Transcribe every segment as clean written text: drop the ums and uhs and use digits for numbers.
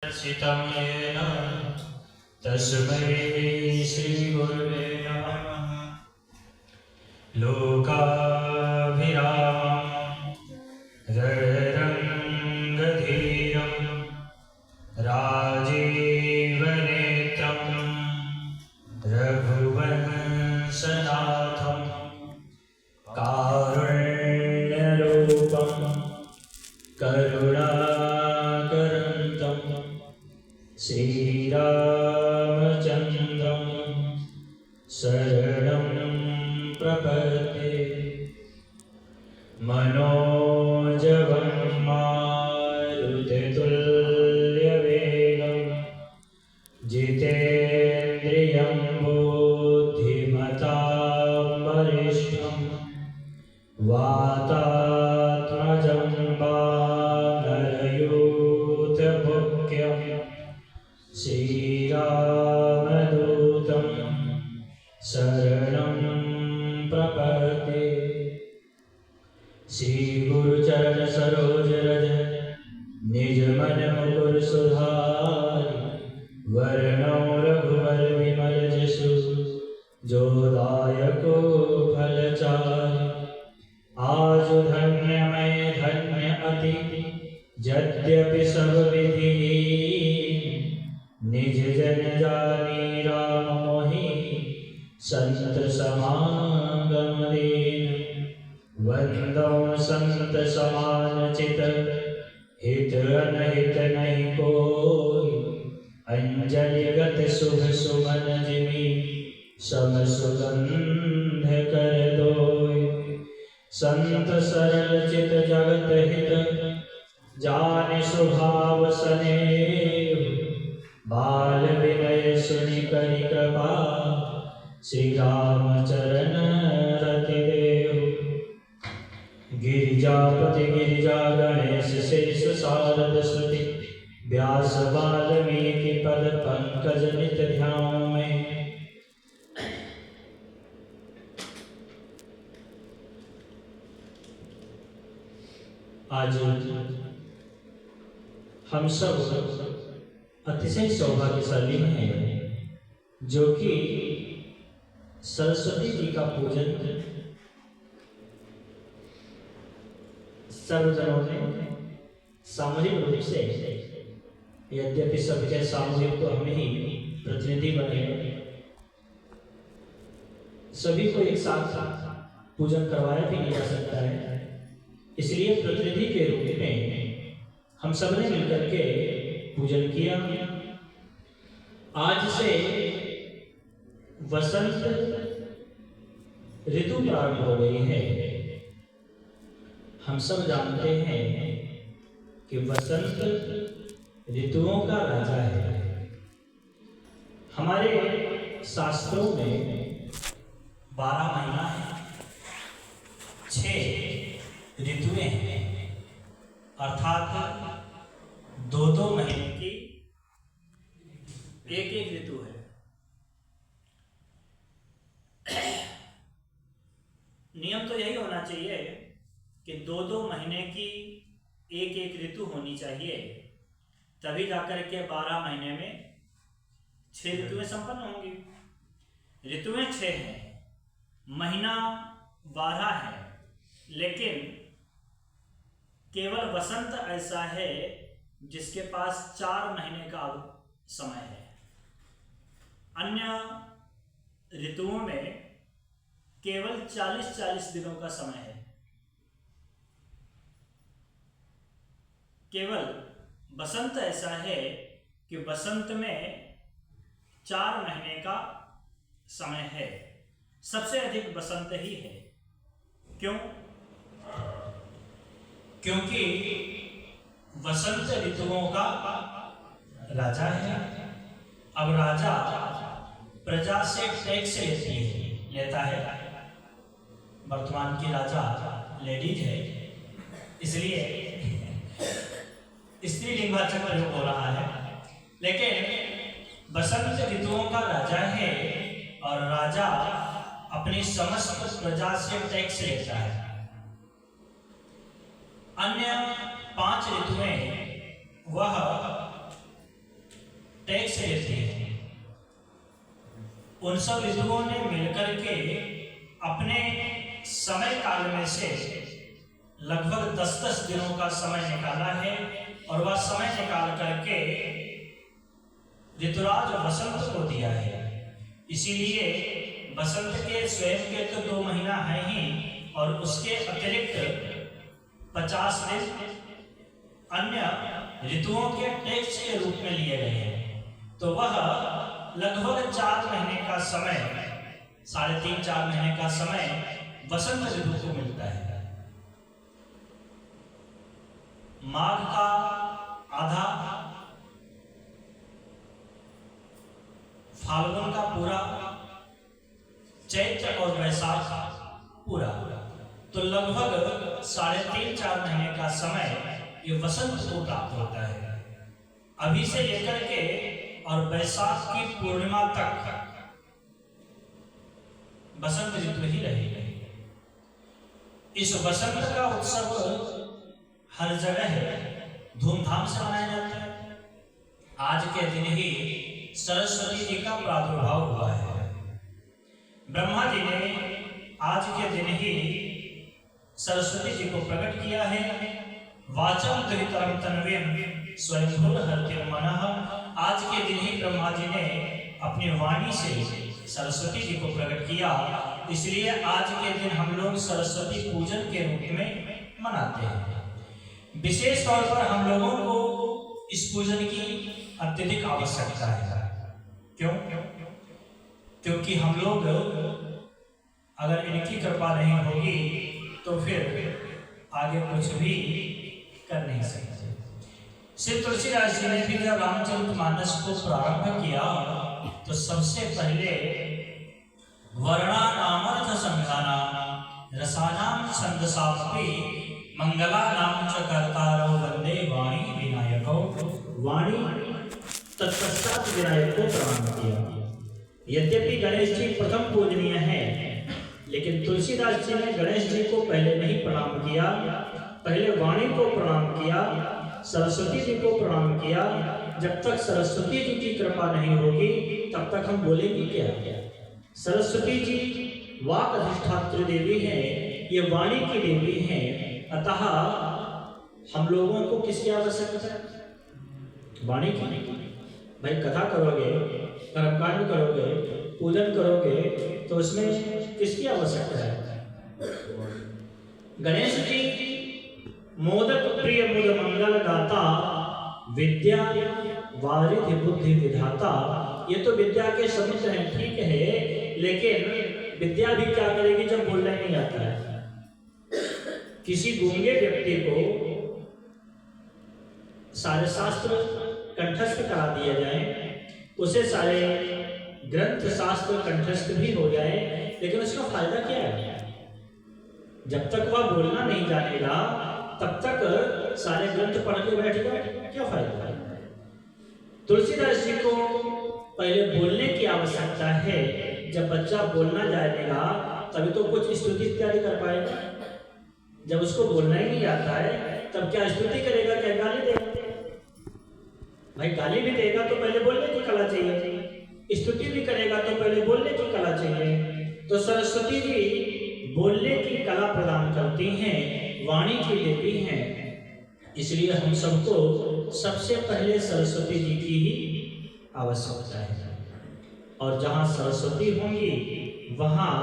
रचितं येन तस्मै श्रीगुरुवे नमः। लोकाभिरामं रङ्गधीरं राजीवनेत्रं रघुवंशनाथं कारुण्यरूपं करुणाकरन्तं श्रीरामचन्द्रं शरणं प्रपद्ये। मनोजवं मारुततुल्यवेगं जितेन्द्रियं बुद्धिमतां वरिष्ठं वातात्मजं वानरयूथमुख्यं श्रीरामदूतं शरणं प्रपद्ये। श्री गुरुचरण सरोज रज निज मन मुकुर सुधारि, वरणो रघुवर विमल जसु जो दायको फलचारि। आज धन्य मैं धन्य अति यद्यपि सब विधि, निज जन जानी राम मोहि संत समागम दीन। वंदो संत समान चित हित अनहित नहीं कोई, अंजलिगत शुभ सुमन जिमि सम सुगंध कर दोई। संत सरल चित जगत हित जान स्वभाव स्नेह, बाल विनय सुनि करि कृपा श्री राम चरण रति देहु। गिरिजापति गिरिजा गणेश शेष शारद श्रुति, व्यास वाल्मीकि पद पंकज नित ध्यान में। आज हम सब अतिशय सौभाग्यशाली हैं जो कि सरस्वती जी का पूजन सर्वजनों ने सामूहिक रूप से, यद्यपि सबके सामूहिक तो हम ही प्रतिनिधि बने, सभी को एक साथ पूजन करवाया भी नहीं जा सकता है। इसलिए प्रतिनिधि के रूप में हम सब ने मिलकर के पूजन किया। आज से वसंत ऋतु प्रारंभ हो गई है। हम सब जानते हैं कि वसंत ऋतुओं का राजा है। हमारे शास्त्रों में 12 महीना है, 6 ऋतुएं हैं, अर्थात 2-2 महीने की एक ऋतु है। नियम तो यही होना चाहिए कि 2-2 महीने की एक ऋतु होनी चाहिए, तभी जाकर के 12 महीने में 6 ऋतुएं संपन्न होंगी। ऋतुएं 6 हैं, महीना 12 है, लेकिन केवल वसंत ऐसा है जिसके पास 4 महीने का समय है। अन्य ऋतुओं में केवल 40-40 दिनों का समय है। केवल बसंत ऐसा है कि बसंत में 4 महीने का समय है। सबसे अधिक बसंत ही है। क्यों? क्योंकि वसंत ऋतुओं का राजा है। अब राजा प्रजा से टैक्स लेता है। वर्तमान की राजा लेडीज है, इसलिए स्त्रीलिंगवाचक प्रयोग हो रहा है। लेकिन बसंत ऋतुओं का राजा है और राजा अपनी समस्त प्रजा से टैक्स लेता है। अन्य 5 ऋतुएं वह टैक्स लेते हैं, उन सब ऋतुओं ने मिलकर के अपने समय काल में से लगभग 10-10 दिनों का समय निकाला है और वह समय निकाल करके ऋतुराज वसंत को दिया है। इसीलिए बसंत के स्वयं के तो 2 महीना है ही और उसके अतिरिक्त 50 दिन अन्य ऋतुओं के टैक्स के रूप में लिए गए हैं। तो वह लगभग 4 महीने का समय, 3.5-4 महीने का समय बसंत ऋतु को मिलता है। माघ का आधा, फाल्गुन का पूरा, चैत्र और वैशाख पूरा, तो लगभग 3.5-4 महीने का समय ये वसंत को प्राप्त होता है। अभी से लेकर के और वैशाख की पूर्णिमा तक बसंत ऋतु ही रहेगी। इस बसंत का उत्सव हर जगह धूमधाम से मनाया जाता है। आज के दिन ही सरस्वती जी का प्रादुर्भाव हुआ है। ब्रह्मा जी ने आज के दिन ही सरस्वती जी को प्रकट किया है। वाचम दुहितरम तन्वीम स्वयंभुव हर्त्यं मनः। आज के दिन ही ब्रह्मा जी ने अपनी वाणी से सरस्वती जी को प्रकट किया, इसलिए आज के दिन हम लोग सरस्वती पूजन के रूप में मनाते हैं। विशेष तौर पर हम लोगों को इस पूजन की अत्यधिक आवश्यकता है। क्यों? क्योंकि हम लोग अगर इनकी कृपा नहीं होगी तो फिर आगे कुछ भी कर नहीं सकते। श्री तुलसीदास जी ने भी जब रामचरितमानस को प्रारंभ किया तो सबसे पहले वर्णानामर्थ संज्ञाना रसानाम छंदसापि मंगलानाम च कर्तारो वंदे वाणी विनायको। वाणी तत्पश्चात विनायक को प्रणाम किया। यद्यपि गणेश जी प्रथम पूजनीय है, लेकिन तुलसीदास जी ने गणेश जी को पहले नहीं प्रणाम किया, पहले वाणी को प्रणाम किया, सरस्वती जी को प्रणाम किया। जब तक सरस्वती जी की कृपा नहीं होगी तब तक हम बोलेंगे क्या? सरस्वती जी वाक अधिष्ठात्री देवी हैं, ये वाणी की देवी हैं, अतः हम लोगों को किसकी आवश्यकता है? वाणी की। भाई कथा करोगे, कर्मकांड करोगे, पूजन करोगे तो उसमें किसकी आवश्यकता है? गणेश जी मोदक प्रिय मुद मंगल गाता, विद्या वारिधि बुद्धि विधाता। ये तो विद्या के शब्द हैं, ठीक है, लेकिन विद्या भी क्या करेगी जब बोलना नहीं आता है? किसी गूंगे व्यक्ति को सारे शास्त्र कंठस्थ करा दिया जाए, उसे सारे ग्रंथ शास्त्र कंठस्थ भी हो जाए, लेकिन उसका फायदा क्या है? जब तक वह बोलना नहीं जानेगा तब तक सारे ग्रंथ पढ़ के बैठेगा, क्या फायदा है? तुलसीदास जी को पहले बोलने की आवश्यकता है। जब बच्चा बोलना जानेगा तभी तो कुछ स्तुति इत्यादि कर पाएगा। जब उसको बोलना ही नहीं आता है तब क्या स्तुति करेगा, क्या गाली देगा? भाई गाली भी देगा तो पहले बोलने की कला चाहिए, स्तुति भी करेगा तो पहले बोलने की कला चाहिए। तो सरस्वती जी बोलने की कला प्रदान करती हैं, वाणी की देवी हैं, इसलिए हम सबको सबसे पहले सरस्वती जी की ही आवश्यकता है। और जहाँ सरस्वती होंगी वहाँ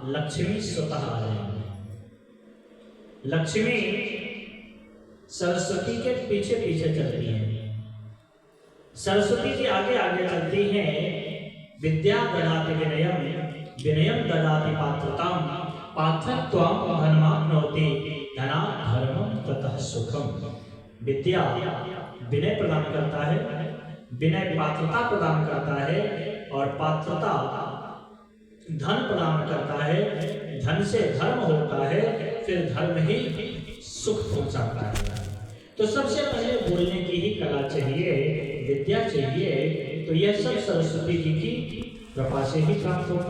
लक्ष्मी स्वतः आ जाएंगी। लक्ष्मी सरस्वती के पीछे पीछे चलती हैं। सरस्वती जी आगे आगे चलती हैं। विद्या ददाति विनयम, विनयम ददाति पात्रताम, पात्रत्वम धनमाप्नोति, धनात् धर्मम ततः सुखम। विद्या विनय प्रदान करता है, विनय पात्रता प्रदान करता है, और पात्रता धन प्रदान करता है, धन से धर्म होता है, फिर धर्म ही सुख पहुंचाता है। तो सबसे पहले बोलने की ही कला चाहिए, विद्या चाहिए, तो यह सब सरस्वती जी की कृपा से ही प्राप्त होता है।